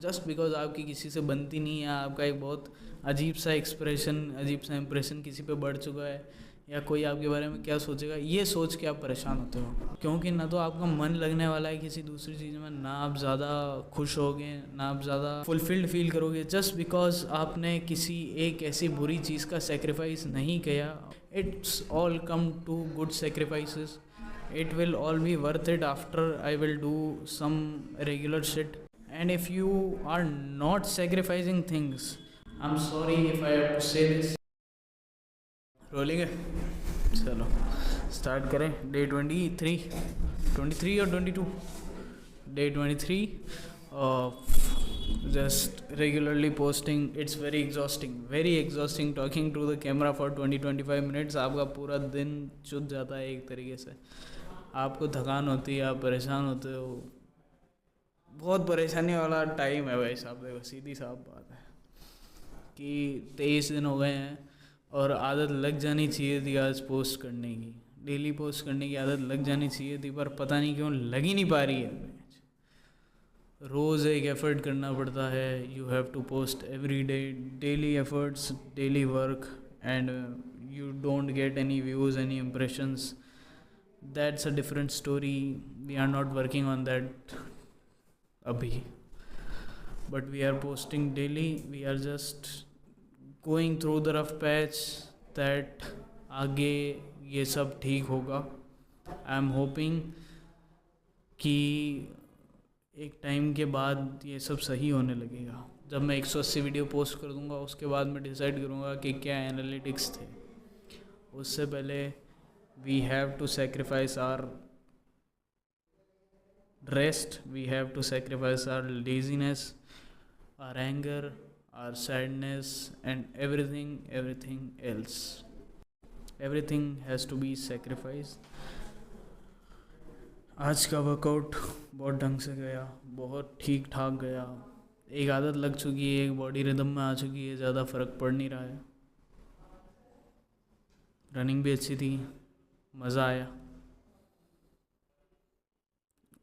Just because आपकी किसी से बनती नहीं है, आपका एक बहुत अजीब सा एक्सप्रेशन, अजीब सा इंप्रेशन किसी पे बढ़ चुका है, या कोई आपके बारे में क्या सोचेगा, ये सोच के आप परेशान होते हो। क्योंकि ना तो आपका मन लगने वाला है किसी दूसरी चीज़ में, ना आप ज़्यादा खुश होगे, ना आप ज़्यादा फुलफिल्ड फील करोगे, जस्ट बिकॉज आपने किसी एक ऐसी बुरी चीज़ का सेक्रीफाइस नहीं किया। It's all come to good sacrifices, it will all be worth it after I will do some regular shit. And if you are not sacrificing things, I'm sorry if I have to say this, rolling है, चलो start करें। Day 23 और 22, day 23 just regularly posting. It's very exhausting talking to the camera for 20-25 minutes. आपका पूरा दिन चुत जाता है एक तरीके से, आपको थकान होती है, आप परेशान होते हो, बहुत परेशानी वाला टाइम है भाई साहब। देखो सीधी साफ बात है कि 23 दिन हो गए हैं और आदत लग जानी चाहिए थी आज पोस्ट करने की, डेली पोस्ट करने की आदत लग जानी चाहिए थी, पर पता नहीं क्यों लग ही नहीं पा रही है। रोज़ एक एफ़र्ट करना पड़ता है, you have to post every day, daily efforts, daily work, and you don't get any views, any impressions. That's a different story. We are not working on that abhi, but we are posting daily. We are just going through the rough patch that आगे ये सब ठीक होगा. I am hoping कि एक time के बाद ये सब सही होने लगेगा. जब मैं 180 वीडियो पोस्ट कर दूंगा उसके बाद मैं डिसाइड करूंगा कि क्या एनालिटिक्स थे. उससे पहले we have to sacrifice our rest, we have to sacrifice our laziness, our anger, our sadness, and everything else. Everything has to be sacrifice. आज का वर्कआउट बहुत ढंग से गया, बहुत ठीक ठाक गया. एक आदत लग चुकी है, एक बॉडी रिदम में आ चुकी है, ज़्यादा फ़र्क पड़ नहीं रहा है. रनिंग भी अच्छी थी, मज़ा आया.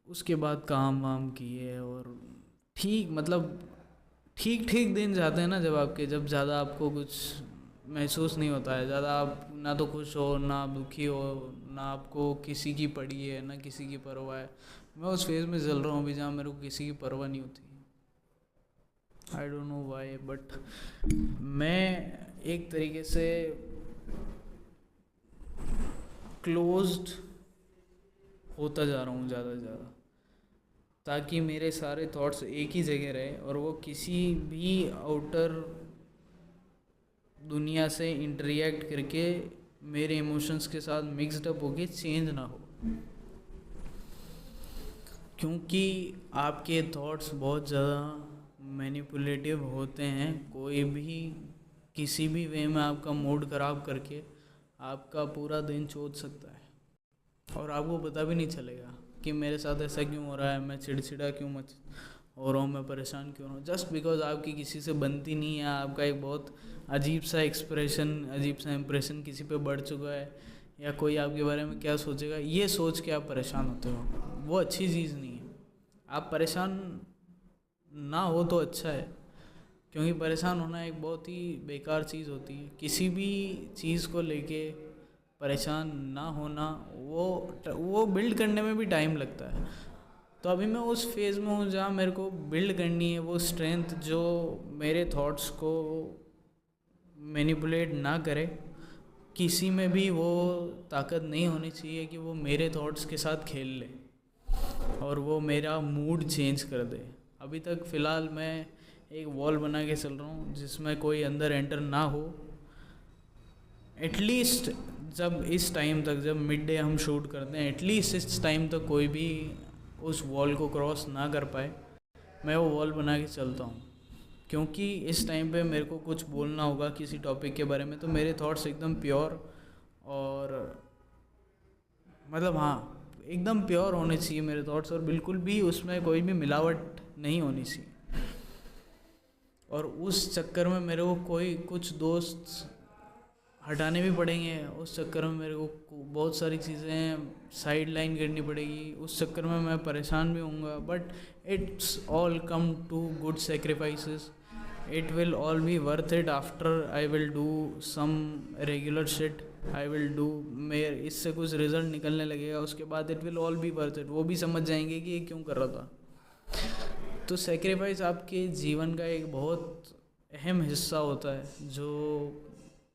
उसके बाद काम वाम किए और ठीक दिन जाते हैं ना जब ज़्यादा आपको कुछ महसूस नहीं होता है. ज़्यादा आप ना तो खुश हो, ना आप दुखी हो, ना आपको किसी की पड़ी है, ना किसी की परवाह है. मैं उस फेज़ में चल रहा हूँ अभी जहाँ मेरे को किसी की परवाह नहीं होती. I don't know why, but मैं एक तरीके से क्लोज्ड होता जा रहा हूँ ज़्यादा से ज़्यादा, ताकि मेरे सारे थॉट्स एक ही जगह रहे और वो किसी भी आउटर दुनिया से इंटरेक्ट करके मेरे इमोशंस के साथ मिक्सड अप होके चेंज ना हो. क्योंकि आपके थॉट्स बहुत ज़्यादा मैनिपुलेटिव होते हैं. कोई भी किसी भी वे में आपका मूड ख़राब करके आपका पूरा दिन सोच सकता है और आपको पता भी नहीं चलेगा कि मेरे साथ ऐसा क्यों हो रहा है, मैं चिड़चिड़ा क्यों हो रहा हूँ, मैं परेशान क्यों हूँ. जस्ट बिकॉज आपकी किसी से बनती नहीं है, आपका एक बहुत अजीब सा एक्सप्रेशन, अजीब सा इंप्रेशन किसी पे बढ़ चुका है, या कोई आपके बारे में क्या सोचेगा, ये सोच के आप परेशान होते हो. वो अच्छी चीज़ नहीं है. आप परेशान ना हो तो अच्छा है, क्योंकि परेशान होना एक बहुत ही बेकार चीज़ होती है. किसी भी चीज़ को लेके परेशान ना होना, वो बिल्ड करने में भी टाइम लगता है. तो अभी मैं उस फेज़ में हूँ जहाँ मेरे को बिल्ड करनी है वो स्ट्रेंथ जो मेरे थॉट्स को मैनिपुलेट ना करे. किसी में भी वो ताकत नहीं होनी चाहिए कि वो मेरे थॉट्स के साथ खेल ले और वो मेरा मूड चेंज कर दे. अभी तक फ़िलहाल मैं एक वॉल बना के चल रहा हूँ जिसमें कोई अंदर एंटर ना हो. एटलीस्ट जब इस टाइम तक, जब मिड डे हम शूट करते हैं, एटलीस्ट इस टाइम तक कोई भी उस वॉल को क्रॉस ना कर पाए, मैं वो वॉल बना के चलता हूँ. क्योंकि इस टाइम पे मेरे को कुछ बोलना होगा किसी टॉपिक के बारे में, तो मेरे थॉट्स एकदम प्योर और एकदम प्योर होने चाहिए मेरे थॉट्स, और बिल्कुल भी उसमें कोई भी मिलावट नहीं होनी चाहिए. और उस चक्कर में मेरे को कुछ दोस्त हटाने भी पड़ेंगे। उस चक्कर में मेरे को बहुत सारी चीज़ें साइड लाइन करनी पड़ेगी, उस चक्कर में मैं परेशान भी होऊंगा। But it's all come to good sacrifices. It will all be worth it after I will do some regular shit. I will do, मेरे इससे कुछ रिजल्ट निकलने लगेगा, उसके बाद it will all be worth it. वो भी समझ जाएंगे कि ये क्यों कर रहा था। तो सेक्रीफाइस आपके जीवन का एक बहुत अहम हिस्सा होता है, जो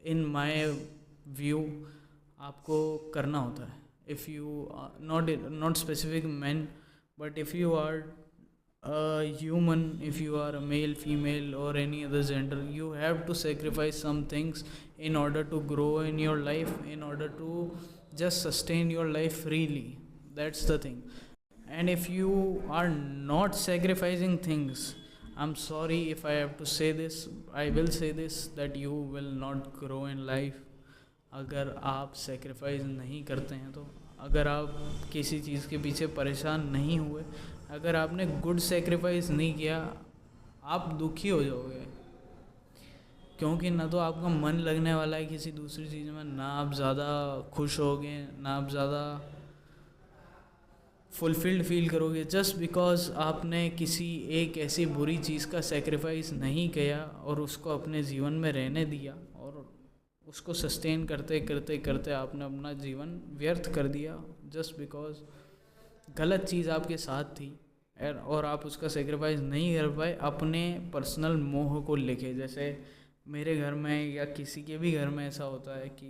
इन माय व्यू आपको करना होता है। If you not specific man, but if you are a human, if you are a male, female or any other gender, you have to sacrifice some things in order to grow in your life, in order to just sustain your life freely. That's the thing. And if you are not sacrificing things, I'm sorry if I have to say this, I will say this, that you will not grow in life. अगर आप sacrifice नहीं करते हैं तो, अगर आप किसी चीज़ के पीछे परेशान नहीं हुए, अगर आपने गुड सेक्रीफाइस नहीं किया, आप दुखी हो जाओगे। क्योंकि ना तो आपका मन लगने वाला है किसी दूसरी चीज़ में, ना आप ज़्यादा खुश होगे, ना आप ज़्यादा फुलफिल्ड फील करोगे, जस्ट बिकॉज आपने किसी एक ऐसी बुरी चीज़ का सेक्रीफाइस नहीं किया और उसको अपने जीवन में रहने दिया, और उसको सस्टेन करते करते करते आपने अपना जीवन व्यर्थ कर दिया, जस्ट बिकॉज गलत चीज़ आपके साथ थी और आप उसका सेक्रीफाइस नहीं कर पाए अपने पर्सनल मोह को लेके। जैसे मेरे घर में या किसी के भी घर में ऐसा होता है कि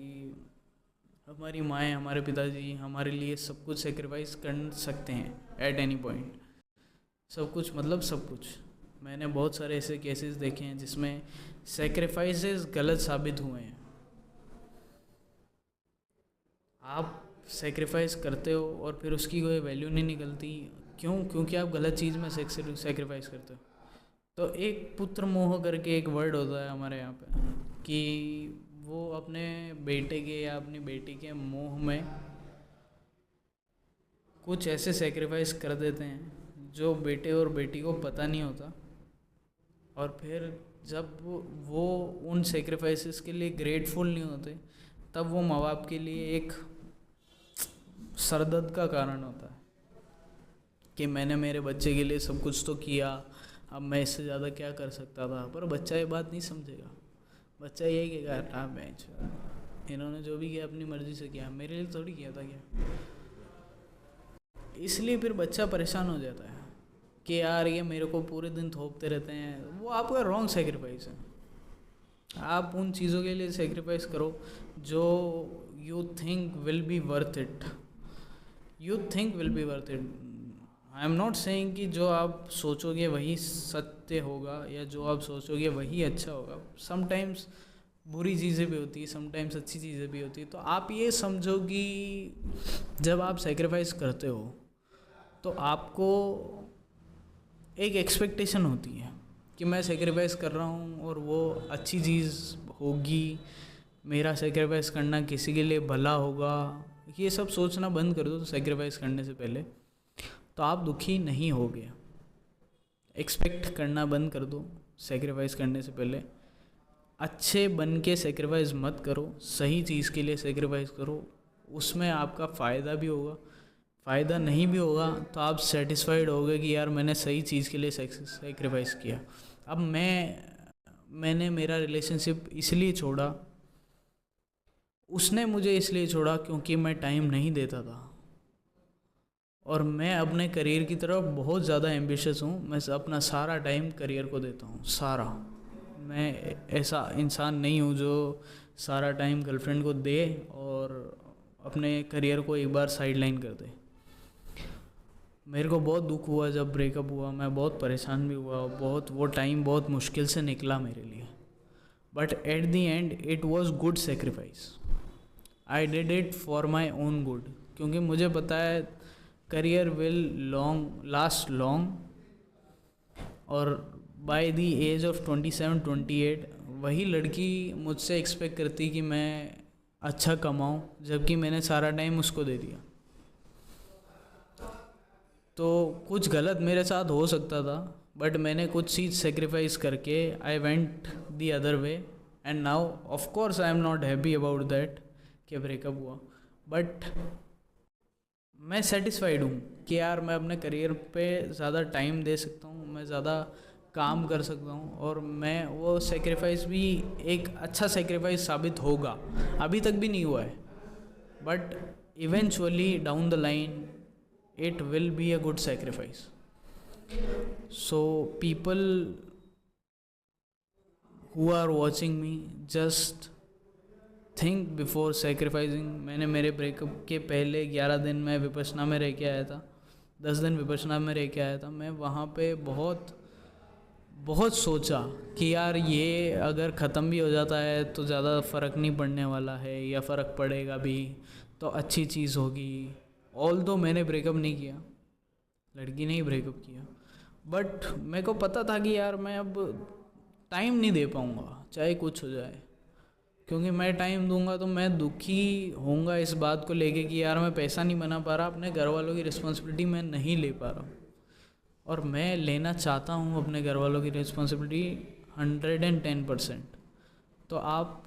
हमारी माएँ, हमारे पिताजी हमारे लिए सब कुछ सेक्रीफाइस कर सकते हैं एट एनी पॉइंट। सब कुछ मतलब सब कुछ। मैंने बहुत सारे ऐसे केसेस देखे हैं जिसमें सेक्रीफाइसेस गलत साबित हुए हैं। आप सेक्रीफाइस करते हो और फिर उसकी कोई वैल्यू नहीं निकलती। क्यों? क्योंकि आप गलत चीज़ में सेक्रीफाइस करते हो। तो एक पुत्र मोह करके एक वर्ड होता है हमारे यहाँ पे, कि वो अपने बेटे के या अपनी बेटी के मोह में कुछ ऐसे सेक्रीफाइस कर देते हैं जो बेटे और बेटी को पता नहीं होता, और फिर जब वो उन सेक्रीफाइसेस के लिए ग्रेटफुल नहीं होते, तब वो माँ बाप के लिए एक सरदर्द का कारण होता है कि मैंने मेरे बच्चे के लिए सब कुछ तो किया, अब मैं इससे ज़्यादा क्या कर सकता था। पर बच्चा ये बात नहीं समझेगा। बच्चा यही कहेगा, हाँ मैच, इन्होंने जो भी किया अपनी मर्ज़ी से किया, मेरे लिए थोड़ी किया था क्या। इसलिए फिर बच्चा परेशान हो जाता है कि यार ये मेरे को पूरे दिन थोपते रहते हैं। वो आपका रॉन्ग सेक्रीफाइस है। आप उन चीज़ों के लिए सेक्रीफाइस करो जो you think will be worth it. You think will be worth it. I am not saying कि जो आप सोचोगे वही सत्य होगा या जो आप सोचोगे वही अच्छा होगा। समटाइम्स बुरी चीज़ें भी होती है, समटाइम्स अच्छी चीज़ें भी होती है। तो आप ये समझो कि जब आप सेक्रीफाइस करते हो तो आपको एक एक्सपेक्टेशन होती है कि मैं सेक्रीफाइस कर रहा हूँ और वो अच्छी चीज़ होगी, मेरा सेक्रीफाइस करना किसी के लिए भला होगा। ये सब सोचना बंद कर दो तो सेक्रीफाइस करने से पहले, तो आप दुखी नहीं होगे। एक्सपेक्ट करना बंद कर दो सेक्रीफाइस करने से पहले। अच्छे बन के सेक्रीफाइस मत करो, सही चीज़ के लिए सेक्रीफाइस करो, उसमें आपका फ़ायदा भी होगा। फ़ायदा नहीं भी होगा तो आप सेटिस्फाइड होगे कि यार मैंने सही चीज़ के लिए सेक्रीफाइस किया। अब मैंने मेरा रिलेशनशिप इसलिए छोड़ा, उसने मुझे इसलिए छोड़ा क्योंकि मैं टाइम नहीं देता था, और मैं अपने करियर की तरफ बहुत ज़्यादा एम्बिशियस हूँ। मैं अपना सारा टाइम करियर को देता हूँ, सारा। मैं ऐसा इंसान नहीं हूँ जो सारा टाइम गर्लफ्रेंड को दे और अपने करियर को एक बार साइड लाइन कर दे। मेरे को बहुत दुख हुआ जब ब्रेकअप हुआ, मैं बहुत परेशान भी हुआ, वो टाइम बहुत मुश्किल से निकला मेरे लिए। But at the end it was good sacrifice. I did it for my own good, क्योंकि मुझे पता है करियर विल लास्ट लॉन्ग, और बाय द एज ऑफ 27-28 वही लड़की मुझसे एक्सपेक्ट करती कि मैं अच्छा कमाऊं, जबकि मैंने सारा टाइम उसको दे दिया। तो कुछ गलत मेरे साथ हो सकता था, बट मैंने कुछ चीज़ सेक्रीफाइस करके I went the other way, and now of course I am not happy about that कि ब्रेकअप हुआ, बट मैं सेटिस्फाइड हूँ कि यार मैं अपने करियर पे ज़्यादा टाइम दे सकता हूँ, मैं ज़्यादा काम कर सकता हूँ, और मैं वो सेक्रीफाइस भी एक अच्छा सेक्रीफाइस साबित होगा। अभी तक भी नहीं हुआ है, but eventually down the line it will be a good sacrifice. So people who are watching me, just think before sacrificing. मैंने मेरे ब्रेकअप के पहले 11 दिन मैं विपश्यना में रह के आया था, 10 दिन विपश्यना में रह के आया था. मैं वहाँ पे बहुत बहुत सोचा कि यार ये अगर ख़त्म भी हो जाता है तो ज़्यादा फ़र्क नहीं पड़ने वाला है, या फ़र्क पड़ेगा भी तो अच्छी चीज़ होगी. ऑल्दो मैंने ब्रेकअप नहीं किया, लड़की ने ही ब्रेकअप किया, बट मेरे को पता था कि यार मैं अब टाइम नहीं दे पाऊँगा चाहे कुछ हो जाए, क्योंकि मैं टाइम दूंगा तो मैं दुखी होऊंगा इस बात को लेके कि यार मैं पैसा नहीं बना पा रहा, अपने घर वालों की रिस्पॉन्सिबिलिटी मैं नहीं ले पा रहा हूँ, और मैं लेना चाहता हूँ अपने घर वालों की रिस्पॉन्सिबिलिटी 110%. तो आप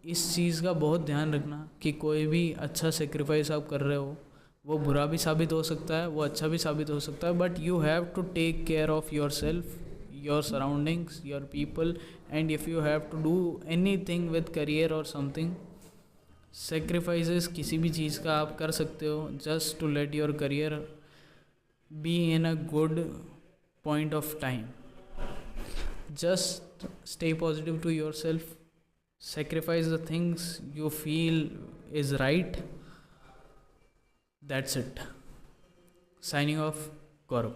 इस चीज़ का बहुत ध्यान रखना कि कोई भी अच्छा सेक्रीफाइस आप कर रहे हो, वो बुरा भी साबित हो सकता है, वो अच्छा भी साबित हो सकता है, but you have to take care of yourself, your surroundings, your people, and if you have to do anything with career और समथिंग, सेक्रीफाइसेस किसी भी चीज़ का आप कर सकते हो just to let your career be in a good point of time. Just stay positive to yourself, sacrifice the things you feel is right. That's it. Signing off, Gaurav.